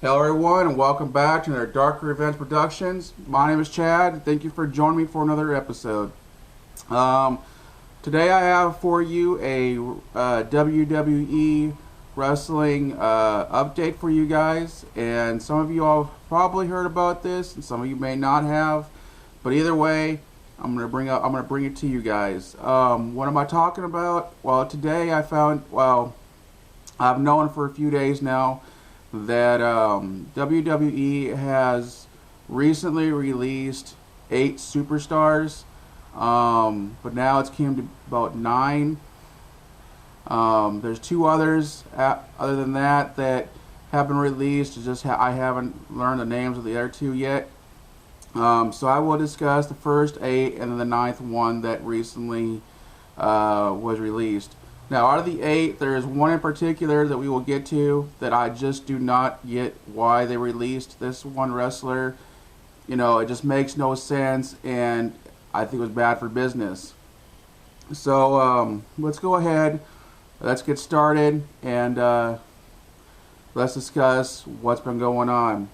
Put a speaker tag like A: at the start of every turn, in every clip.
A: Hello everyone and welcome back to another Darker Revenge Productions. My name is Chad. Thank you for joining me for another episode. Um, Today I have for you a WWE wrestling update for you guys, and some of you all probably heard about this, and some of you may not have. But either way, I'm gonna bring it to you guys. What am I talking about? Well, today I found I've known for a few days now that WWE has recently released 8 superstars, but now it's came to about 9. There's 2 others other than that have been released. It's just I haven't learned the names of the other 2 yet. So I will discuss the first 8 and then the 9th one that recently was released. Now, out of the 8, there is one in particular that we will get to that I just do not get why they released this one wrestler. You know, it just makes no sense, and I think it was bad for business. So, let's go ahead. Let's get started, and let's discuss what's been going on.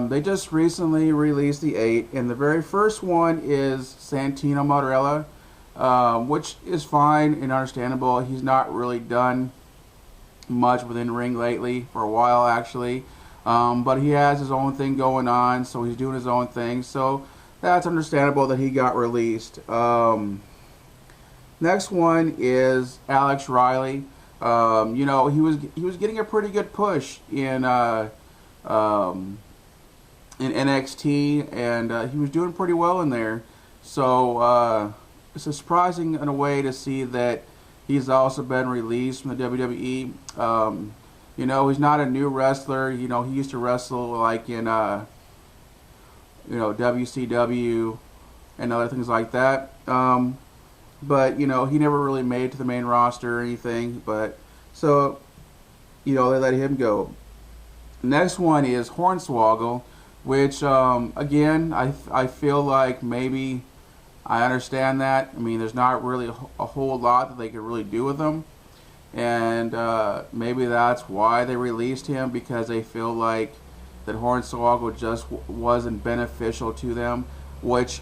A: They just recently released the 8, and the very first one is Santino Marella. Which is fine and understandable. He's not really done much within ring lately, for a while actually, but he has his own thing going on, so he's doing his own thing, so that's understandable that he got released. Next one is Alex Riley. You know, he was getting a pretty good push in NXT, and he was doing pretty well in there, so it's surprising in a way to see that he's also been released from the WWE. You know, he's not a new wrestler. You know, he used to wrestle like in WCW and other things like that. But you know, he never really made it to the main roster or anything. But so, you know, they let him go. Next one is Hornswoggle, which again, I feel like maybe I understand that. I mean, there's not really a whole lot that they could really do with him. And maybe that's why they released him, because they feel like that Hornswoggle just wasn't beneficial to them. Which,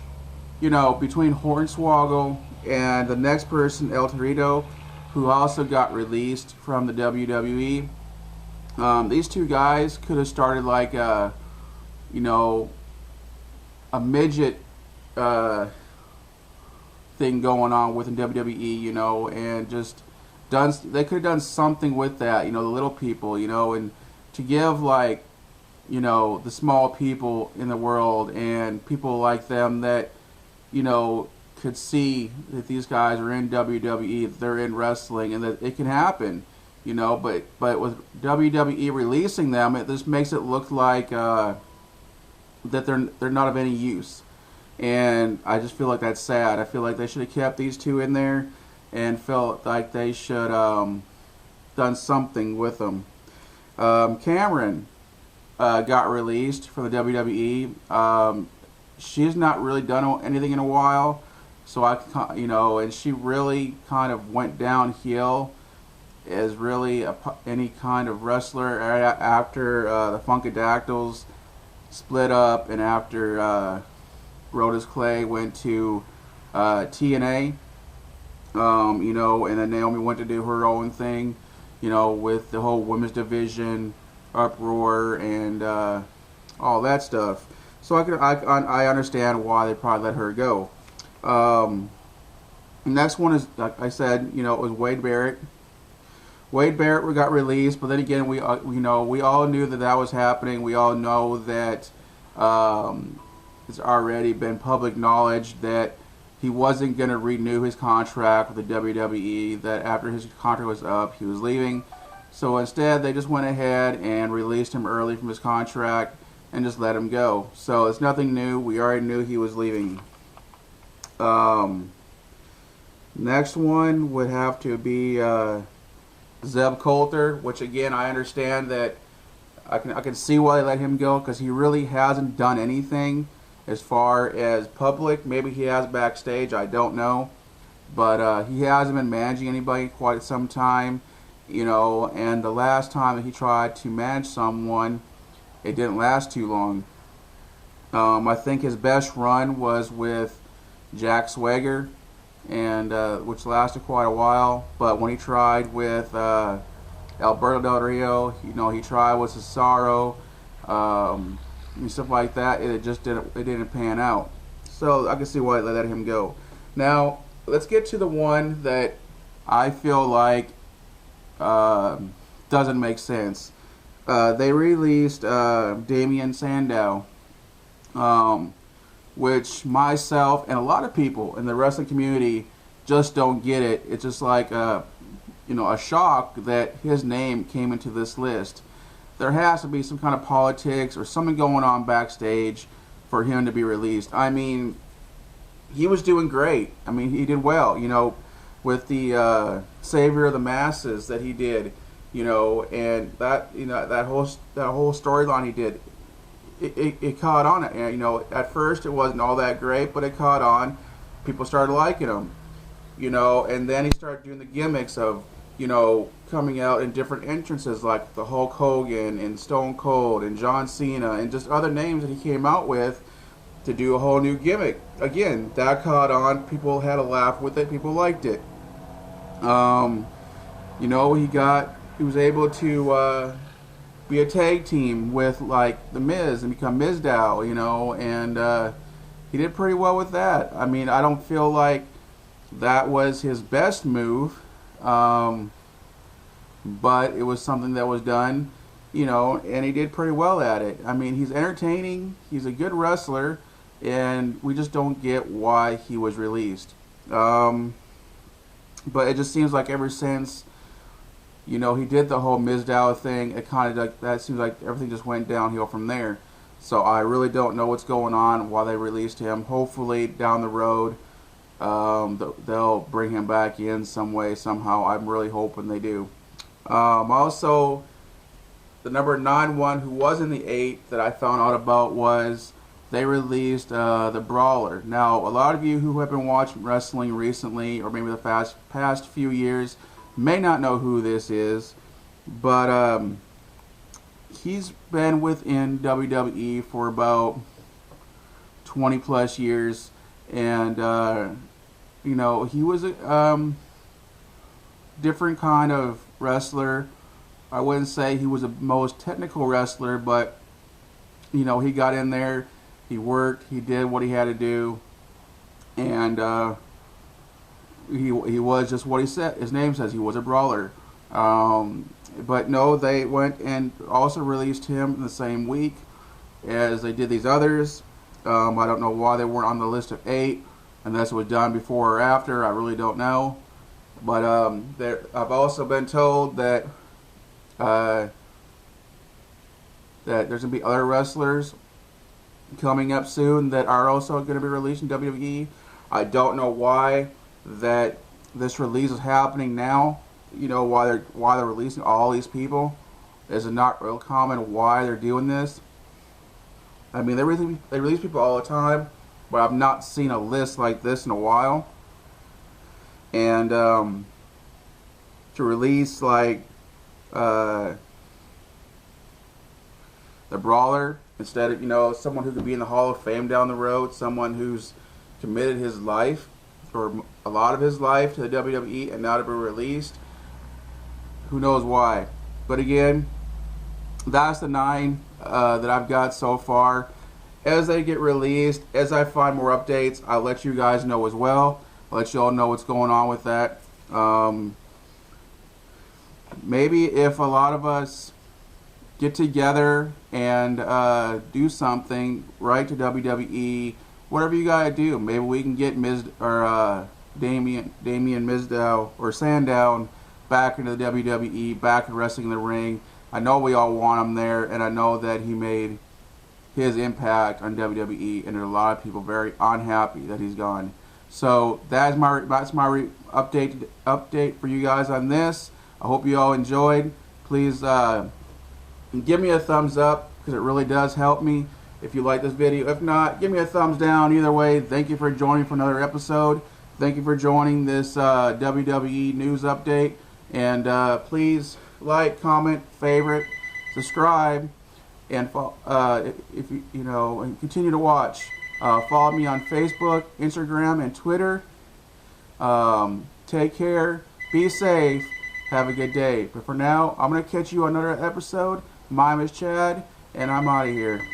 A: you know, between Hornswoggle and the next person, El Torito, who also got released from the WWE, these 2 guys could have started like a midget thing going on within WWE, you know, and just they could have done something with that, you know, the little people, you know, and to give, like, you know, the small people in the world and people like them that, you know, could see that these guys are in WWE, that they're in wrestling, and that it can happen, you know, but with WWE releasing them, it just makes it look like that they're not of any use. And I just feel like that's sad. I feel like they should have kept these 2 in there and felt like they should done something with them. Cameron got released from the WWE. She's not really done anything in a while, so and she really kind of went downhill as really any kind of wrestler after the Funkadactyls split up, and after Brodus Clay went to TNA, you know, and then Naomi went to do her own thing, you know, with the whole women's division uproar and all that stuff. So I understand why they probably let her go. Next one is, like I said, you know, it was Wade Barrett. Wade Barrett got released, but then again, we all knew that was happening. We all know that it's already been public knowledge that he wasn't going to renew his contract with the WWE, that after his contract was up, he was leaving. So instead, they just went ahead and released him early from his contract and just let him go. So it's nothing new. We already knew he was leaving. Next one would have to be Zeb Coulter, which again, I understand that I can see why they let him go, because he really hasn't done anything as far as public. Maybe he has backstage, I don't know, but he hasn't been managing anybody quite some time, you know. And the last time that he tried to manage someone, it didn't last too long. I think his best run was with Jack Swagger, and which lasted quite a while. But when he tried with Alberto Del Rio, he tried with Cesaro, and stuff like that. It just didn't pan out. So I can see why they let him go. Now let's get to the one that I feel like doesn't make sense. They released Damien Sandow, which myself and a lot of people in the wrestling community just don't get it. It's just like a shock that his name came into this list. There has to be some kind of politics or something going on backstage for him to be released. I mean, he was doing great. I mean, he did well, with the Savior of the Masses that he did, and that whole storyline he did. It caught on. And, at first it wasn't all that great, but it caught on. People started liking him, and then he started doing the gimmicks of, coming out in different entrances like the Hulk Hogan and Stone Cold and John Cena and just other names that he came out with to do a whole new gimmick. Again, that caught on. People had a laugh with it. People liked it. He was able to be a tag team with like the Miz and become Mizdow, and he did pretty well with that. I mean, I don't feel like that was his best move, but it was something that was done, and he did pretty well at it. I mean, he's entertaining, he's a good wrestler, and we just don't get why he was released. But it just seems like ever since he did the whole Mizdow thing, it kind of like that seems like everything just went downhill from there. So I really don't know what's going on, why they released him. Hopefully down the road they'll bring him back in some way, somehow. I'm really hoping they do. Also, the number 9 one who was in the 8 that I found out about was they released the Brawler. Now, a lot of you who have been watching wrestling recently, or maybe the past few years, may not know who this is, but he's been within WWE for about 20 plus years, and he was a different kind of wrestler. I wouldn't say he was the most technical wrestler, but he got in there, he worked, he did what he had to do, and he was just what he said. His name says, he was a brawler. But no, they went and also released him in the same week as they did these others. I don't know why they weren't on the list of 8, unless it was done before or after. I really don't know. But I've also been told that that there's going to be other wrestlers coming up soon that are also going to be released in WWE. I don't know why that this release is happening now. Why they're releasing all these people. Is it not real common why they're doing this? I mean, they release people all the time, but I've not seen a list like this in a while. And to release like the Brawler instead of someone who could be in the Hall of Fame down the road, someone who's committed his life or a lot of his life to the WWE, and now to be released. Who knows why? But again, that's the 9 that I've got so far. As they get released, as I find more updates, I'll let you guys know as well. I'll let you all know what's going on with that. Maybe if a lot of us get together and do something, write to WWE, whatever you gotta do. Maybe we can get Damien Mizdow or Sandown back into the WWE, back in wrestling in the ring. I know we all want him there, and I know that he made his impact on WWE, and there are a lot of people very unhappy that he's gone. So that's my update for you guys on this. I hope you all enjoyed. Please give me a thumbs up, because it really does help me if you like this video. If not, give me a thumbs down. Either way, thank you for joining for another episode. Thank you for joining this WWE news update. And please like, comment, favorite, subscribe, and if you know, and continue to watch. Follow me on Facebook, Instagram, and Twitter. Take care. Be safe. Have a good day. But for now, I'm going to catch you on another episode. My name is Chad, and I'm out of here.